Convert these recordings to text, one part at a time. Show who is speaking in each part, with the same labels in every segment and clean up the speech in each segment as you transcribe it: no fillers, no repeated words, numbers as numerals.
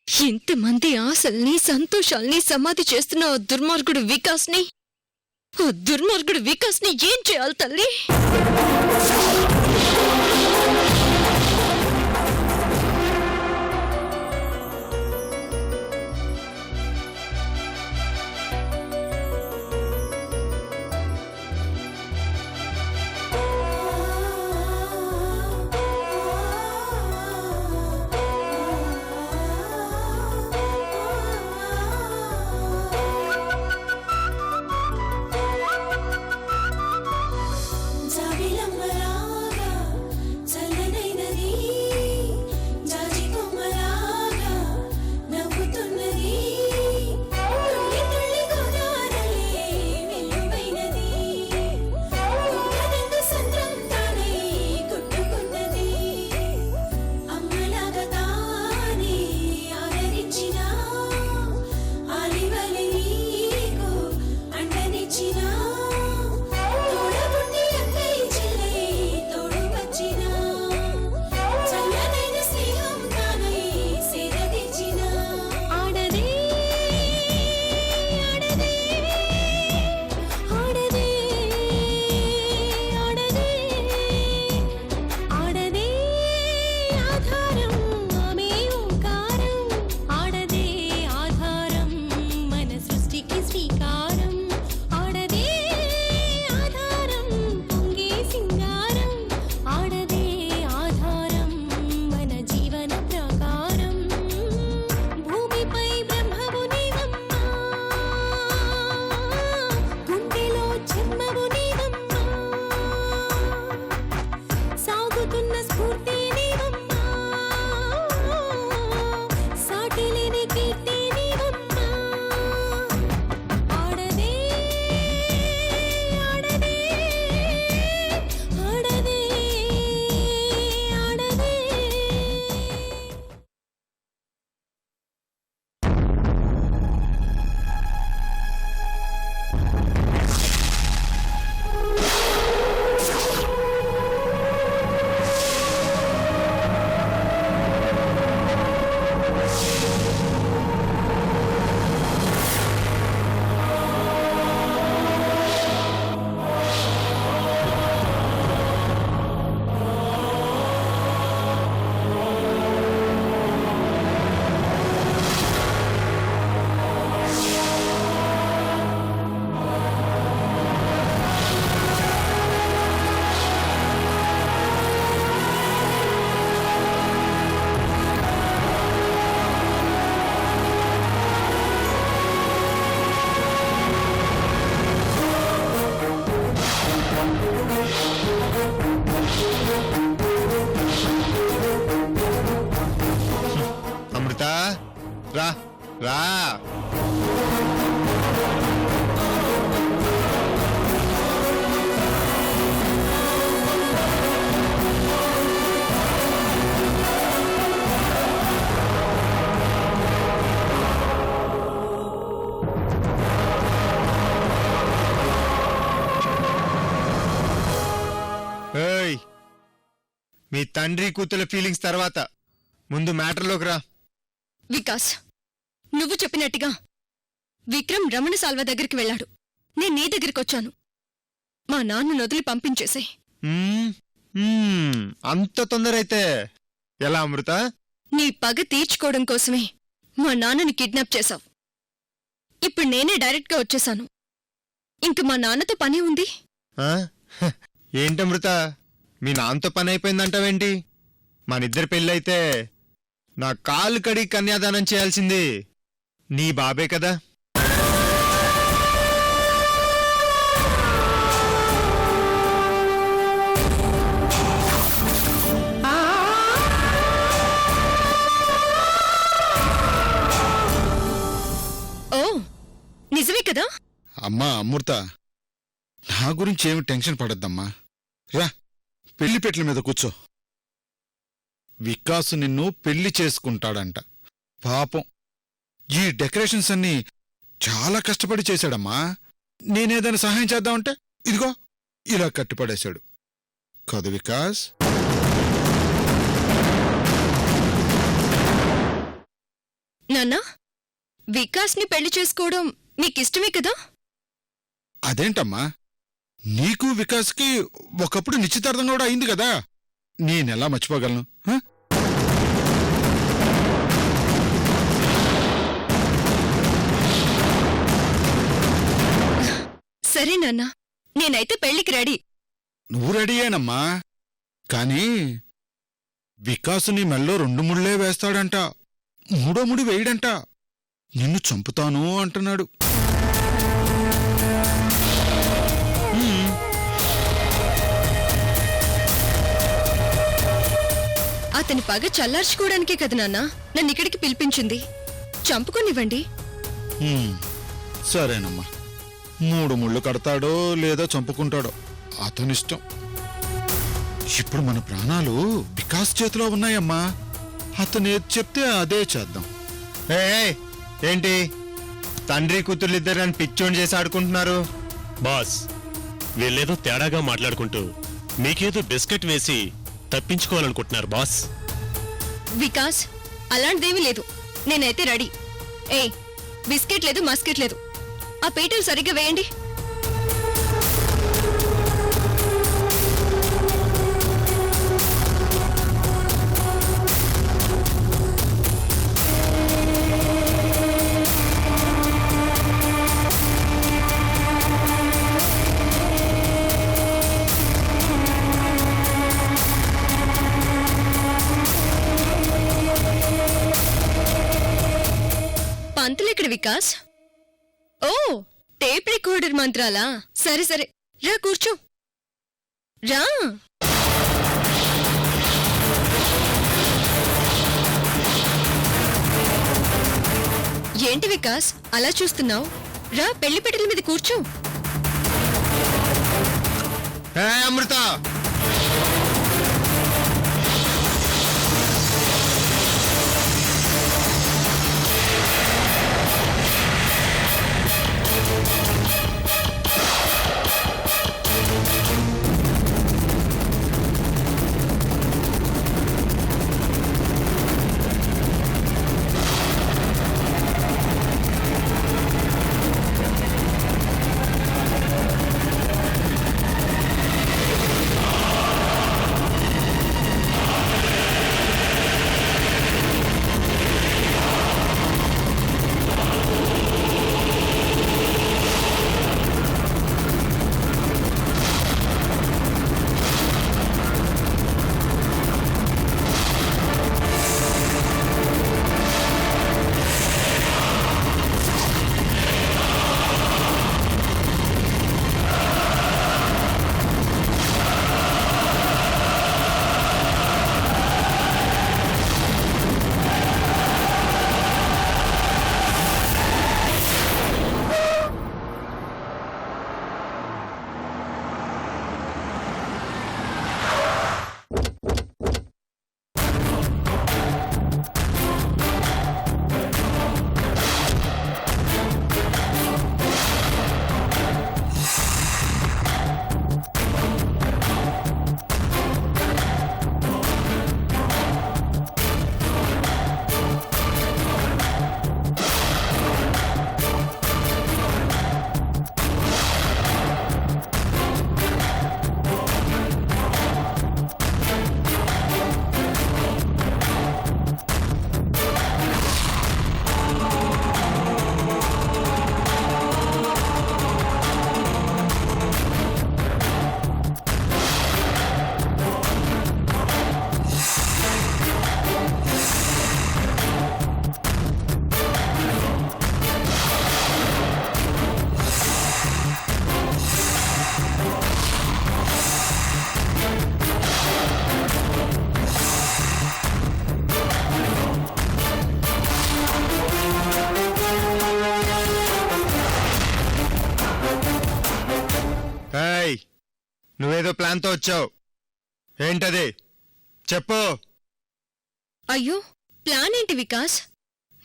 Speaker 1: ఇంతమంది ఆశల్ని సంతోషాల్ని సమాధి చేస్తున్న ఆ దుర్మార్గుడు వికాస్ని ఏం చేయాలి తల్లి?
Speaker 2: రా రా ఏయ్ మీ తండ్రి కూతుల ఫీలింగ్స్ తర్వాత ముందు మ్యాటర్లోకి రా.
Speaker 1: వికాస్, నువ్వు చెప్పినట్టుగా విక్రమ్ రమణ సాల్వ దగ్గరికి వెళ్ళాడు. నేను నీ దగ్గరికొచ్చాను. మా నాన్నను వదిలి పంపించేసే.
Speaker 2: అంత తొందర అయితే ఎలా అమృత?
Speaker 1: నీ పగ తీర్చుకోవడం కోసమే మా నాన్నని కిడ్నాప్ చేశావు. ఇప్పుడు నేనే డైరెక్ట్గా వచ్చేశాను. ఇంక మా నాన్నతో పనే ఉంది.
Speaker 2: ఏంటమృత, మీ నాన్నతో పని అయిపోయిందంటావేంటి? మనిద్దరి పెళ్ళైతే నా కాలు కడి కన్యాదానం చేయాల్సింది నీ బాబే కదా.
Speaker 1: ఓ నిజమే కదా?
Speaker 3: అమ్మా అమృత, నా గురించి ఏమి టెన్షన్ పడద్దమ్మా. రా, పెళ్లిపెట్ల మీద కూర్చో. వికాసు నిన్ను పెళ్లి చేసుకుంటాడంట. పాపం, ఈ డెకరేషన్స్ అన్నీ చాలా కష్టపడి చేశాడమ్మా. నేనేదైనా సహాయం చేద్దామంటే ఇదిగో ఇలా కట్టిపడేశాడు కాదు వికాస్?
Speaker 1: నాన్నా వికాస్ని పెళ్లి చేసుకోవడం మీకిష్టమే కదా?
Speaker 3: అదేంటమ్మా, నీకు వికాస్కి ఒకప్పుడు నిశ్చితార్థం కూడా అయింది కదా, నేనెలా మర్చిపోగలను? హ?
Speaker 1: సరే నాన్నా, నేనైతే పెళ్లికి రెడీ.
Speaker 3: నువ్వు రెడీయేనమ్మా, కానీ వికాసు నీ మెల్లో 2 ముళ్ళే వేస్తాడంట, 3వ ముడి వేయడంట. నిన్ను చంపుతాను అంటున్నాడు.
Speaker 1: అతని పగ చల్లార్చుకోవడానికే కదా నాన్నా నన్ను ఇక్కడికి పిలిపించింది. చంపుకొనివ్వండి.
Speaker 3: సరేనమ్మా, 3 ముళ్ళు కడతాడో లేదా చంపుకుంటాడో అతనిష్టం. ఇప్పుడు మన ప్రాణాలు వికాస్ చేతిలో ఉన్నాయమ్మా, అతను ఏది చెప్తే అదే చేద్దాం.
Speaker 2: ఏయ్, ఏంటి తండ్రి కూతుర్లిద్దరు నన్ను పిచ్చోని చేసి ఆడుకుంటున్నారు?
Speaker 4: బాస్, వీళ్ళేదో తేడాగా మాట్లాడుకుంటూ మీకేదో బిస్కెట్ వేసి తప్పించుకోవాలనుకుంటున్నారు బాస్.
Speaker 1: వికాస్, అలాంటిదేమీ లేదు. నేనైతే రెడీ. ఏయ్, బిస్కెట్ లేదు, మస్కెట్ లేదు. ఆ పీటలు సరిగ్గా వేయండి. పంతులెక్కడ వికాస్? ఓ, టేప్ రికార్డర్ మంత్రాలా? సరే సరే, రా కూర్చో. రా. ఏంటి వికాస్ అలా చూస్తున్నావు? రా, పెళ్లి పెట్టెల మీద కూర్చో.
Speaker 2: అమృత, నువ్వేదో ప్లాన్తో వచ్చావు. ఏంటది చెప్పు.
Speaker 1: అయ్యో, ప్లాన్ ఏంటి వికాస్?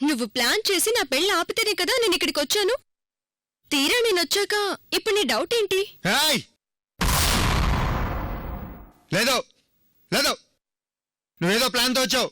Speaker 1: నువ్వు ప్లాన్ చేసి నా పెళ్ళి ఆపితేనే కదా నేను ఇక్కడికి వచ్చాను. తీరా నేనొచ్చాక ఇప్పుడు నీ డౌట్ ఏంటి?
Speaker 2: లేదు లేదు, నువ్వేదో ప్లాన్తో వచ్చావు.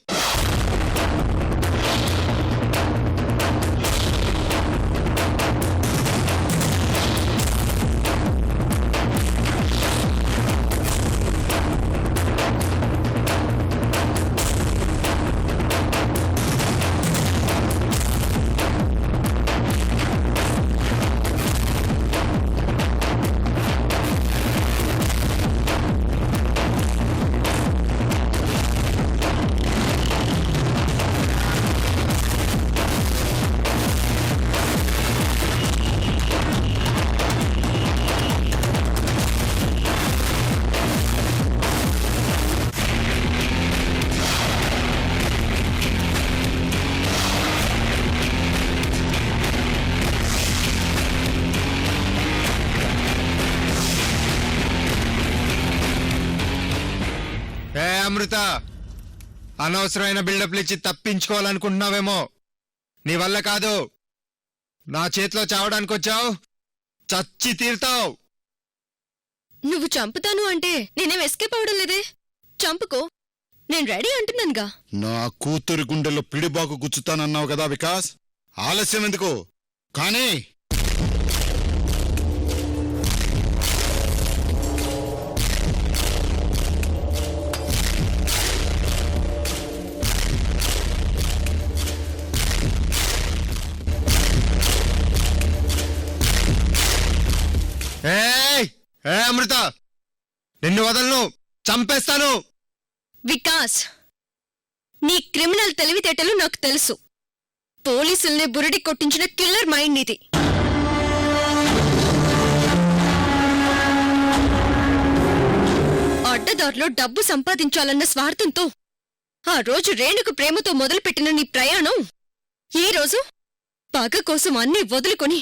Speaker 2: అమృత, అనవసరమైన బిల్డప్లు ఇచ్చి తప్పించుకోవాలనుకుంటున్నావేమో. నీ వల్ల కాదు. నా చేతిలో చావడానికి వచ్చావు, చచ్చి తీరుతావు.
Speaker 1: నువ్వు చంపుతాను అంటే నేనేం ఎస్కేప్ అవడం లేదే. చంపుకో, నేను రెడీ అంటున్నానుగా.
Speaker 3: నా కూతురి గుండెల్లో పిడిబాకు గుచ్చుతానన్నావు కదా వికాస్, ఆలస్యం ఎందుకు కానీ.
Speaker 2: అమృత, నిన్ను వదలను, చంపేస్తాను.
Speaker 1: వికాస్, నీ క్రిమినల్ తెలివితేటలు నాకు తెలుసు. పోలీసుల్ని బురడి కొట్టించిన కిల్లర్ మైండ్ నీది. అడ్డదారిలో డబ్బు సంపాదించాలన్న స్వార్థంతో ఆ రోజు రేణుకు ప్రేమతో మొదలుపెట్టిన నీ ప్రయాణం ఈ రోజు పగ కోసం అన్నీ వదులుకొని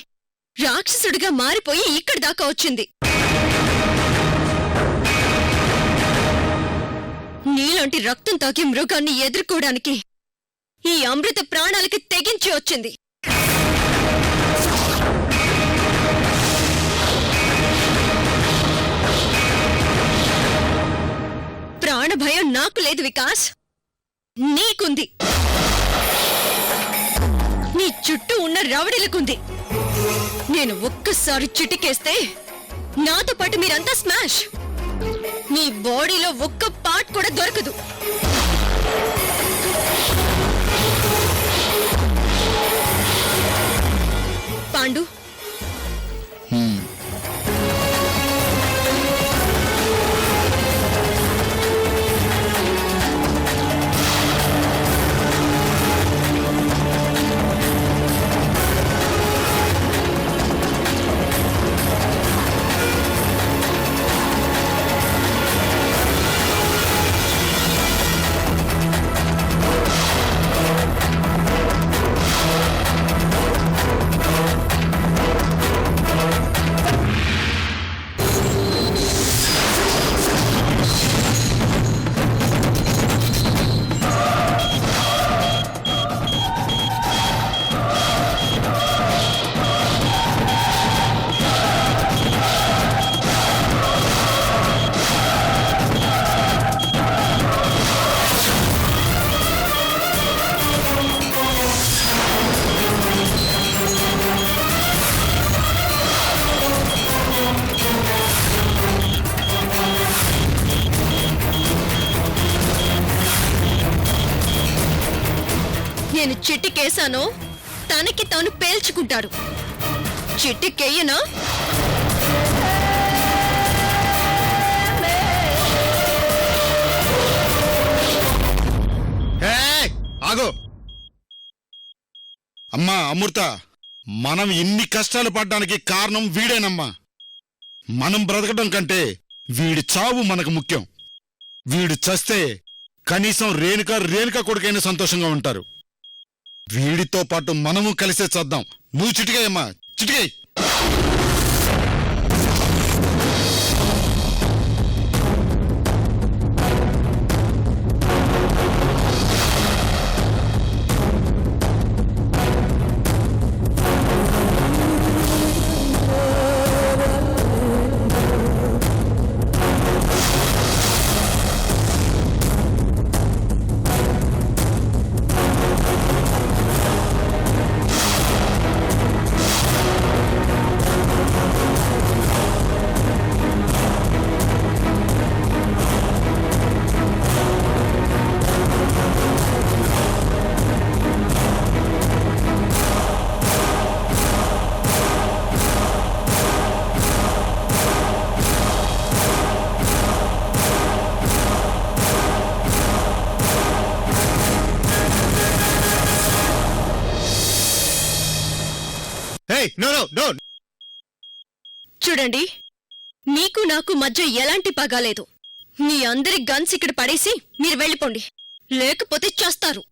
Speaker 1: రాక్షసుడిగా మారిపోయి ఇక్కడి దాకా వచ్చింది. నీలాంటి రక్తం తాగే మృగాన్ని ఎదుర్కోవడానికి ఈ అమృత ప్రాణాలకి తెగించి వచ్చింది. ప్రాణభయం నాకు లేదు వికాస్, నీకుంది. నీ చుట్టూ ఉన్న రవడిలకుంది. నేను ఒక్కసారి చిటికేస్తే నాతో పాటు మీరంతా స్మాష్. నీ బాడీలో ఒక్క పార్ట్ కూడా దొరకదు. పాండు, నేను చిట్టికేశానో తనకి తాను పేల్చుకుంటాడు. చిట్టికేయనా?
Speaker 2: ఆగో.
Speaker 3: అమ్మా అమృత, మనం ఇన్ని కష్టాలు పడ్డానికి కారణం వీడేనమ్మా. మనం బ్రతకడం కంటే వీడి చావు మనకు ముఖ్యం. వీడు చస్తే కనీసం రేణుక కొడుకైనా సంతోషంగా ఉంటారు. వీడితో పాటు మనము కలిసే చద్దాం. నువ్వు చిటికేయమ్మా, చిటికేయ్.
Speaker 1: చూడండి, మీకు నాకు మధ్య ఎలాంటి పగా లేదు. మీ అందరి గన్స్ ఇక్కడ పడేసి మీరు వెళ్ళిపోండి, లేకపోతే చేస్తారు.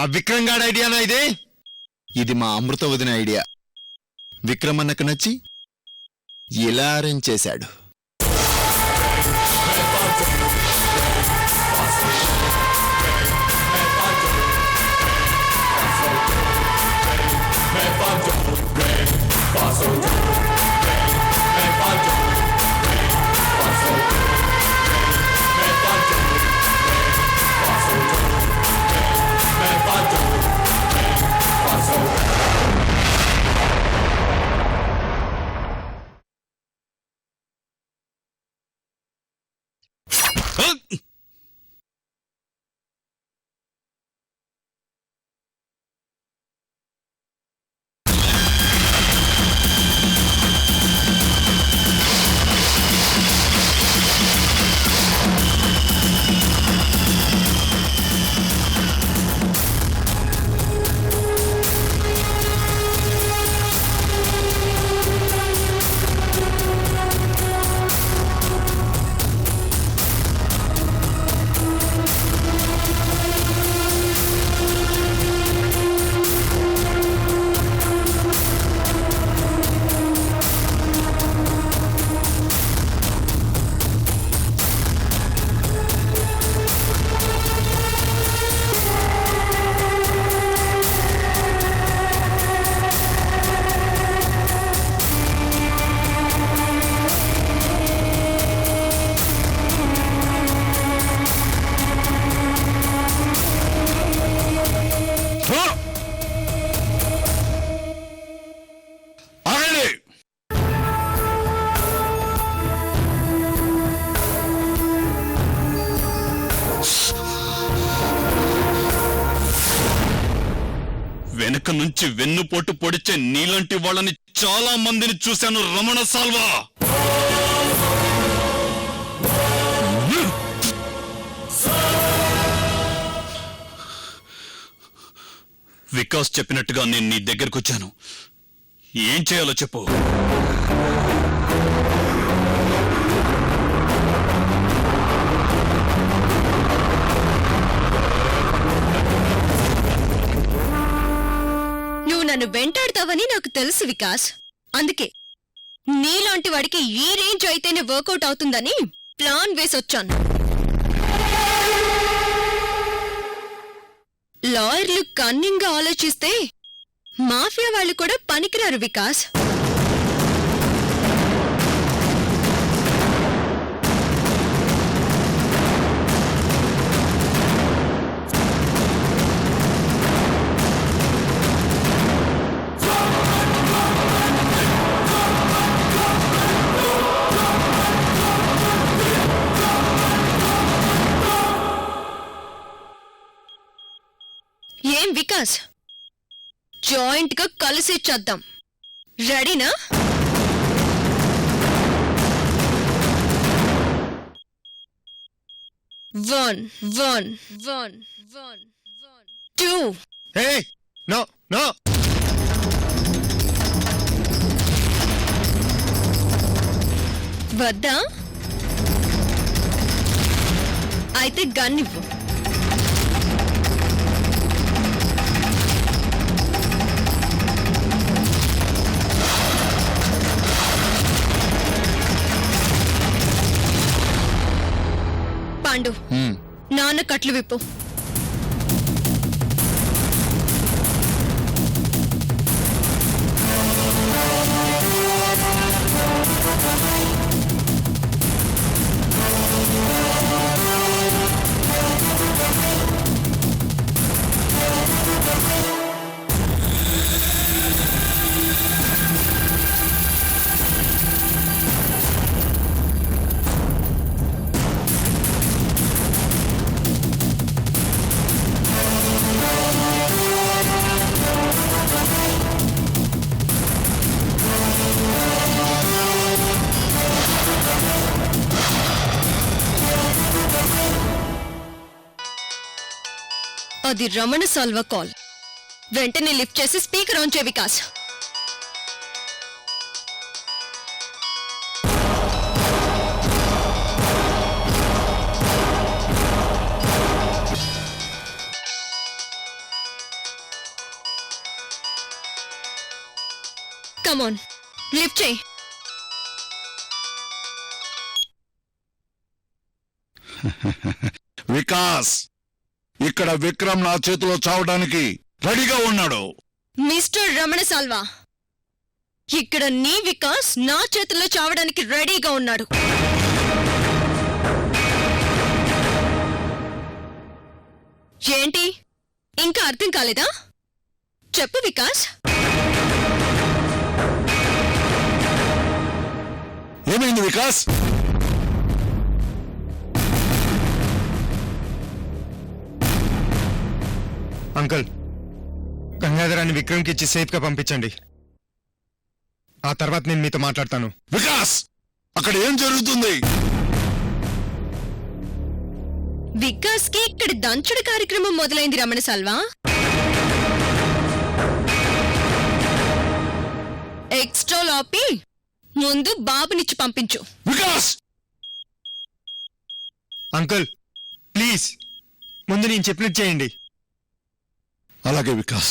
Speaker 2: ఆ విక్రమ్ గాడి ఐడియానా ఇది?
Speaker 5: ఇది మా అమృత వదిన ఐడియా. విక్రమ్ అన్నకు నచ్చి ఇలా అరేంజ్ చేశాడు.
Speaker 6: వెనక నుంచి వెన్నుపోటు పొడిచే నీలాంటి వాళ్ళని చాలా మందిని చూశాను రమణ సాల్వా. వికాస్ చెప్పినట్టుగా నేను నీ దగ్గరకు వచ్చాను. ఏం చేయాలో చెప్పు.
Speaker 1: నువ్వు నన్ను వెంటాడతావని నాకు తెలుసు వికాస్. అందుకే నీలాంటి వాడికి ఈ రేంజ్ అయితేనే వర్కౌట్ అవుతుందని ప్లాన్ వేసొచ్చాను. లాయర్లు కన్నింగ్ గా ఆలోచిస్తే మాఫియా వాళ్ళు కూడా పనికిరారు వికాస్. ఏం వికాస్, జాయింట్ గా కలిసి చేద్దాం. రెడీనా? One one one one one 2.
Speaker 2: Hey no no.
Speaker 1: వద్దా? అయితే గన్ ఇవ్వు. పాండు, నాన్న కట్లు విప్పు. అది రమణ సాల్వా కాల్. వెంటనే లిఫ్ట్ చేసి స్పీకర్ ఆన్ చే వికాస్. కమాన్ లిఫ్ట్ చేయి.
Speaker 3: వికాస్, ఇక్కడ విక్రమ్ నా చేతిలో చావడానికి రెడీగా ఉన్నాడు.
Speaker 1: మిస్టర్ రమణ సాల్వా, ఇక్కడ నీ వికాస్ నా చేతుల్లో చావడానికి రెడీగా ఉన్నాడు. ఏంటి ఇంకా అర్థం కాలేదా? చెప్పు వికాస్.
Speaker 3: ఏమైంది వికాస్?
Speaker 2: అంకుల్, గంగాధరాన్ని విక్రమ్కి ఇచ్చి సేఫ్గా పంపించండి. ఆ తర్వాత నేను మీతో మాట్లాడతాను.
Speaker 3: వికాస్, అక్కడ ఏం జరుగుతుంది?
Speaker 1: వికాస్ కి ఇక్కడ దంచుడు కార్యక్రమం మొదలైంది రమణ సాల్వా. ఎక్స్ట్రా ఆపి ముందు బాబునిచ్చి పంపించు.
Speaker 3: వికాస్!
Speaker 2: అంకుల్ ప్లీజ్, ముందు నేను చెప్పినట్టు చేయండి.
Speaker 3: అలాగే వికాస్.